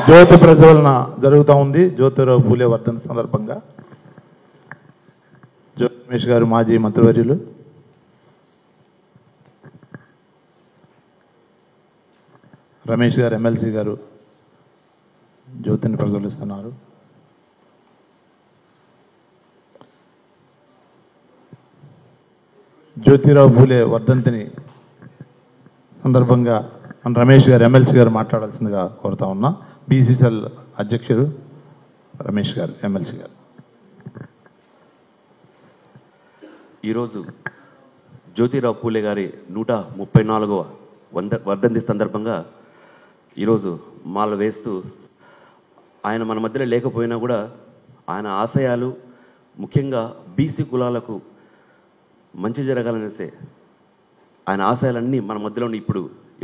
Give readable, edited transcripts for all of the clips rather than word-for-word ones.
జ్యోతి ప్రజ్వలన జరుగుతూ ఉంది. జ్యోతిరావు పూలే వర్ధంతి సందర్భంగా రమేష్ గారు మాజీ మంత్రివర్యులు, రమేష్ గారు ఎమ్మెల్సీ గారు జ్యోతిని ప్రజ్వలిస్తున్నారు. జ్యోతిరావు పూలే వర్ధంతిని సందర్భంగా మన రమేష్ గారు ఎమ్మెల్సీ గారు మాట్లాడాల్సిందిగా కోరుతా ఉన్నా. బీసీసీఎల్ అధ్యక్షుడు రమేష్ గారు ఎమ్మెల్సీ గారు. ఈరోజు జ్యోతిరావు పూలే గారి 134వ వర్ధంతి సందర్భంగా ఈరోజు మాల వేస్తూ ఆయన మన మధ్యలో లేకపోయినా కూడా ఆయన ఆశయాలు ముఖ్యంగా బీసీ కులాలకు మంచి జరగాలనేసే ఆయన ఆశయాలన్నీ మన మధ్యలో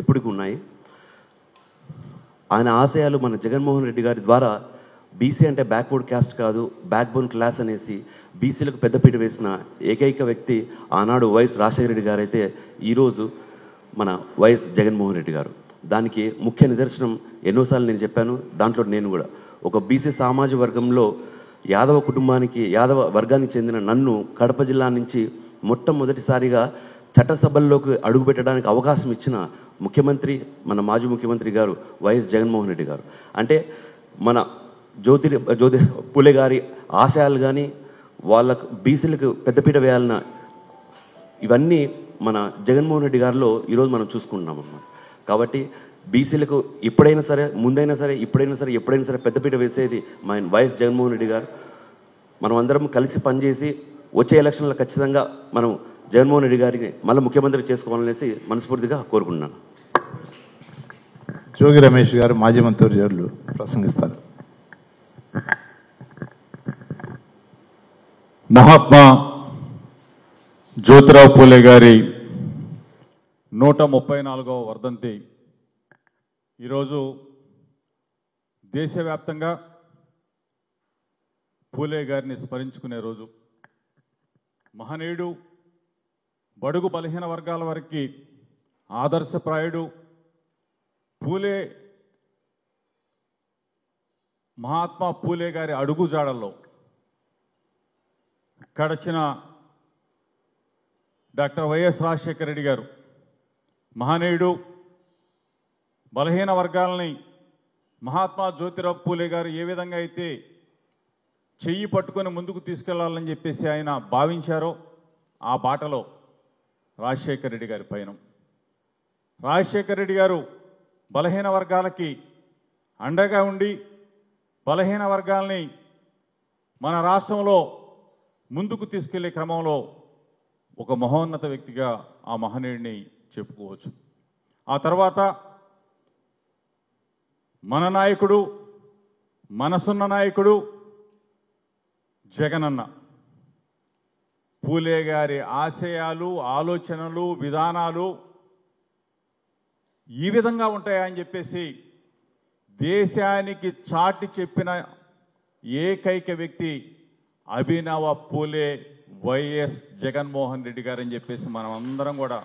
ఎప్పటికీ ఉన్నాయి. ఆయన ఆశయాలు మన జగన్మోహన్ రెడ్డి గారి ద్వారా బీసీ అంటే బ్యాక్వర్డ్ క్యాస్ట్ కాదు, బ్యాక్ బోన్ క్లాస్ అనేసి బీసీలకు పెద్దపీట వేసిన ఏకైక వ్యక్తి ఆనాడు వైఎస్ రాజశేఖర రెడ్డి గారు అయితే ఈరోజు మన వైఎస్ జగన్మోహన్ రెడ్డి గారు. దానికి ముఖ్య నిదర్శనం ఎన్నోసార్లు నేను చెప్పాను. దాంట్లో నేను కూడా ఒక బీసీ సామాజిక వర్గంలో యాదవ వర్గానికి చెందిన నన్ను కడప జిల్లా నుంచి మొట్టమొదటిసారిగా చట్టసభల్లోకి అడుగుపెట్టడానికి అవకాశం ఇచ్చిన ముఖ్యమంత్రి మన మాజీ ముఖ్యమంత్రి గారు వైఎస్ జగన్మోహన్ రెడ్డి గారు. అంటే మన జ్యోతి పూలే గారి ఆశయాలు కానీ వాళ్ళకు బీసీలకు పెద్దపీట వేయాలన్న ఇవన్నీ మన జగన్మోహన్ రెడ్డి గారిలో ఈరోజు మనం చూసుకుంటున్నాం అన్నమాట. కాబట్టి బీసీలకు ఎప్పుడైనా సరే ఎప్పుడైనా సరే పెద్దపీట వేసేది మా వైఎస్ జగన్మోహన్ రెడ్డి గారు. మనం అందరం కలిసి పనిచేసి వచ్చే ఎలక్షన్లో ఖచ్చితంగా మనం జగన్మోహన్ రెడ్డి గారిని మళ్ళీ ముఖ్యమంత్రి చేసుకోవాలనేసి మనస్ఫూర్తిగా కోరుకుంటున్నాను. జోగి రమేష్ గారు మాజీ మంత్రివర్యులు ప్రసంగిస్తారు. మహాత్మా జ్యోతిరావు పూలే గారి 134వ వర్ధంతి ఈరోజు దేశవ్యాప్తంగా పూలే గారిని స్మరించుకునే రోజు. మహనీయుడు, బడుగు బలహీన వర్గాల వారికి ఆదర్శప్రాయుడు పూలే. మహాత్మా పూలే గారి అడుగుజాడల్లో గడిచిన డాక్టర్ వైఎస్ రాజశేఖర రెడ్డి గారు మహనీయుడు, బలహీన వర్గాలని మహాత్మా జ్యోతిరావు పూలే గారు ఏ విధంగా అయితే చెయ్యి పట్టుకొని ముందుకు తీసుకెళ్లాలని చెప్పేసి ఆయన భావించారో ఆ బాటలో రాజశేఖర రెడ్డి గారి పయనం. రాజశేఖర రెడ్డి గారు బలహీన వర్గాలకి అండగా ఉండి బలహీన వర్గాల్ని మన రాష్ట్రంలో ముందుకు తీసుకెళ్లే క్రమంలో ఒక మహోన్నత వ్యక్తిగా ఆ మహనీయుడిని చెప్పుకోవచ్చు. ఆ తర్వాత మన నాయకుడు, మనసున్న నాయకుడు జగనన్న. పూలే గారి ఆశయాలు, ఆలోచనలు, విధానాలు ఈ విధంగా ఉంటాయా అని చెప్పేసి దేశానికి చాటి చెప్పిన ఏకైక వ్యక్తి అభినవ పూలే వైఎస్ జగన్మోహన్ రెడ్డి గారు అని చెప్పేసి మనం అందరం కూడా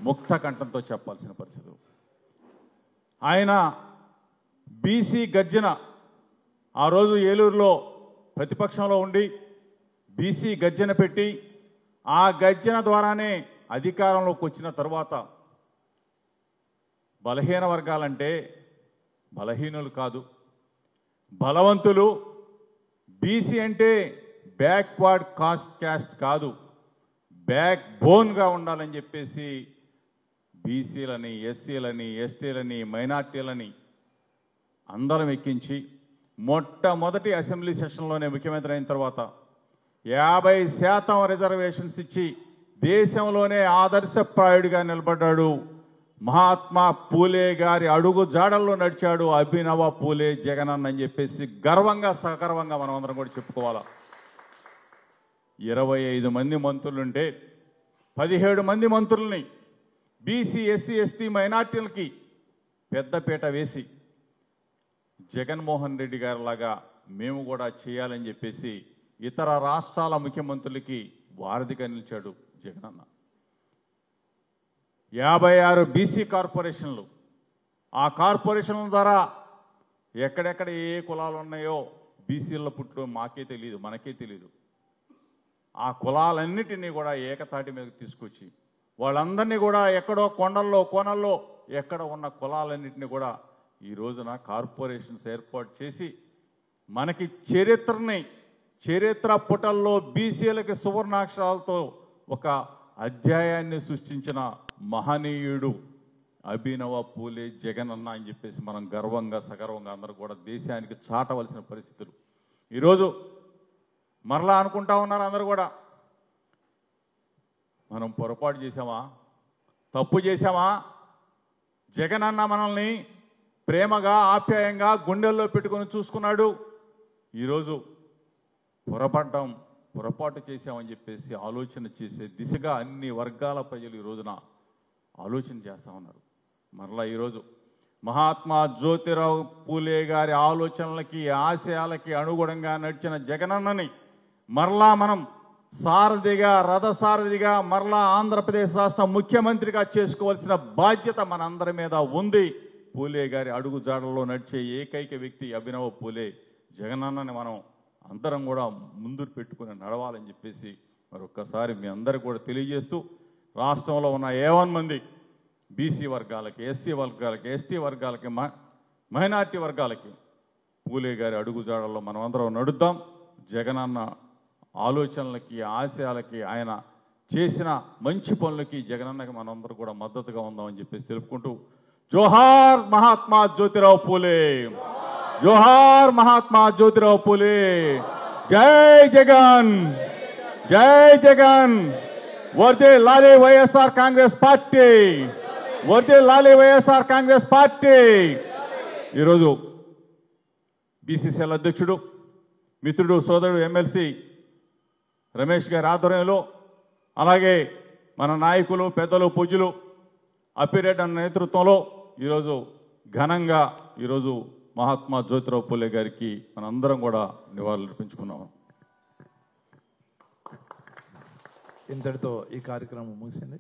ముక్త కంఠంతో చెప్పాల్సిన పరిస్థితి. ఆయన బీసీ గర్జన ఆ రోజు ఏలూరులో ప్రతిపక్షంలో ఉండి బీసీ గర్జన పెట్టి ఆ గర్జన ద్వారానే అధికారంలోకి వచ్చిన తర్వాత బలహీన వర్గాలంటే బలహీనులు కాదు, బలవంతులు. బీసీ అంటే బ్యాక్వర్డ్ క్యాస్ట్ కాదు, బ్యాక్ బోన్గా ఉండాలని చెప్పేసి బీసీలని, ఎస్సీలని, ఎస్టీలని, మైనార్టీలని అందరం ఎక్కించి మొట్టమొదటి అసెంబ్లీ సెషన్లోనే ముఖ్యమంత్రి అయిన తర్వాత 50% రిజర్వేషన్స్ ఇచ్చి దేశంలోనే ఆదర్శప్రాయుడిగా నిలబడ్డాడు. మహాత్మా పూలే గారి అడుగు జాడల్లో నడిచాడు అభినవ పూలే జగనన్న అని చెప్పేసి గర్వంగా సగర్వంగా మనం అందరం కూడా చెప్పుకోవాలా. 25 మంది మంత్రులుంటే 17 మంది మంత్రుల్ని బీసీ, ఎస్సీ, ఎస్టీ, మైనార్టీలకి పెద్దపీట వేసి జగన్మోహన్ రెడ్డి గారిలాగా మేము కూడా చేయాలని చెప్పేసి ఇతర రాష్ట్రాల ముఖ్యమంత్రులకి వారధిగా నిలిచాడు జగనన్న. 56 బీసీ కార్పొరేషన్లు, ఆ కార్పొరేషన్ల ద్వారా ఎక్కడెక్కడ ఏ కులాలు ఉన్నాయో బీసీల్లో పుట్టు మాకే తెలియదు, మనకే తెలియదు. ఆ కులాలన్నిటినీ కూడా ఏకతాటి మీద తీసుకొచ్చి వాళ్ళందరినీ కూడా ఎక్కడో కొండల్లో కోనల్లో ఎక్కడ ఉన్న కులాలన్నింటినీ కూడా ఈ రోజున కార్పొరేషన్స్ ఏర్పాటు చేసి మనకి చరిత్ర పుటల్లో బీసీలకి సువర్ణాక్షరాలతో ఒక అధ్యాయాన్ని సృష్టించిన మహనీయుడు అభినవ పూలే జగనన్న అని చెప్పేసి మనం గర్వంగా సగర్వంగా అందరూ కూడా దేశానికి చాటవలసిన పరిస్థితులు. ఈరోజు మరలా అనుకుంటా ఉన్నారు అందరూ కూడా, మనం పొరపాటు చేశామా, తప్పు చేశామా? జగనన్న మనల్ని ప్రేమగా ఆప్యాయంగా గుండెల్లో పెట్టుకొని చూసుకున్నాడు. ఈరోజు పొరపాటు చేశామని చెప్పేసి ఆలోచన చేసే దిశగా అన్ని వర్గాల ప్రజలు ఈ రోజున ఆలోచన చేస్తూ ఉన్నారు. మరలా ఈరోజు మహాత్మా జ్యోతిరావు పూలే గారి ఆలోచనలకి ఆశయాలకి అనుగుణంగా నడిచిన జగనన్నని మరలా మనం సారథిగా రథసారథిగా మరలా ఆంధ్రప్రదేశ్ రాష్ట్ర ముఖ్యమంత్రిగా చేసుకోవాల్సిన బాధ్యత మనందరి మీద ఉంది. పూలే గారి అడుగు జాడల్లో నడిచే ఏకైక వ్యక్తి అభినవ పూలే జగనన్నని మనం అందరం కూడా ముందు పెట్టుకుని నడవాలని చెప్పేసి మరొక్కసారి మీ అందరికీ కూడా తెలియజేస్తూ, రాష్ట్రంలో ఉన్న 51 మంది బీసీ వర్గాలకి, ఎస్సీ వర్గాలకి, ఎస్టీ వర్గాలకి, మైనార్టీ వర్గాలకి పూలే గారి అడుగుజాడల్లో మనం అందరం నడుద్దాం. జగనన్న ఆలోచనలకి ఆశయాలకి ఆయన చేసిన మంచి పనులకి జగనన్నకి మనందరూ కూడా మద్దతుగా ఉందామని చెప్పేసి తెలుపుకుంటూ, జోహార్ మహాత్మా జ్యోతిరావు పూలే, జోహార్ మహాత్మా జ్యోతిరావు పూలే, జై జగన్, జై జగన్, వర్దే లాలే వైఎస్ఆర్ కాంగ్రెస్ పార్టీ, వర్దే లాలే వైఎస్ఆర్ కాంగ్రెస్ పార్టీ. ఈరోజు బీసీసీఎల్ అధ్యక్షుడు మిత్రుడు సోదరుడు ఎమ్మెల్సీ రమేష్ గారి ఆధ్వర్యంలో, అలాగే మన నాయకులు పెద్దలు పూజ్యులు అప్పిరెడ్డి అన్న నేతృత్వంలో ఈరోజు ఘనంగా ఈరోజు మహాత్మా జ్యోతిరావు పూలే గారికి మనందరం కూడా నివాళులు అర్పించుకున్నాము. ఇంతటితో ఈ కార్యక్రమం ముగిసింది.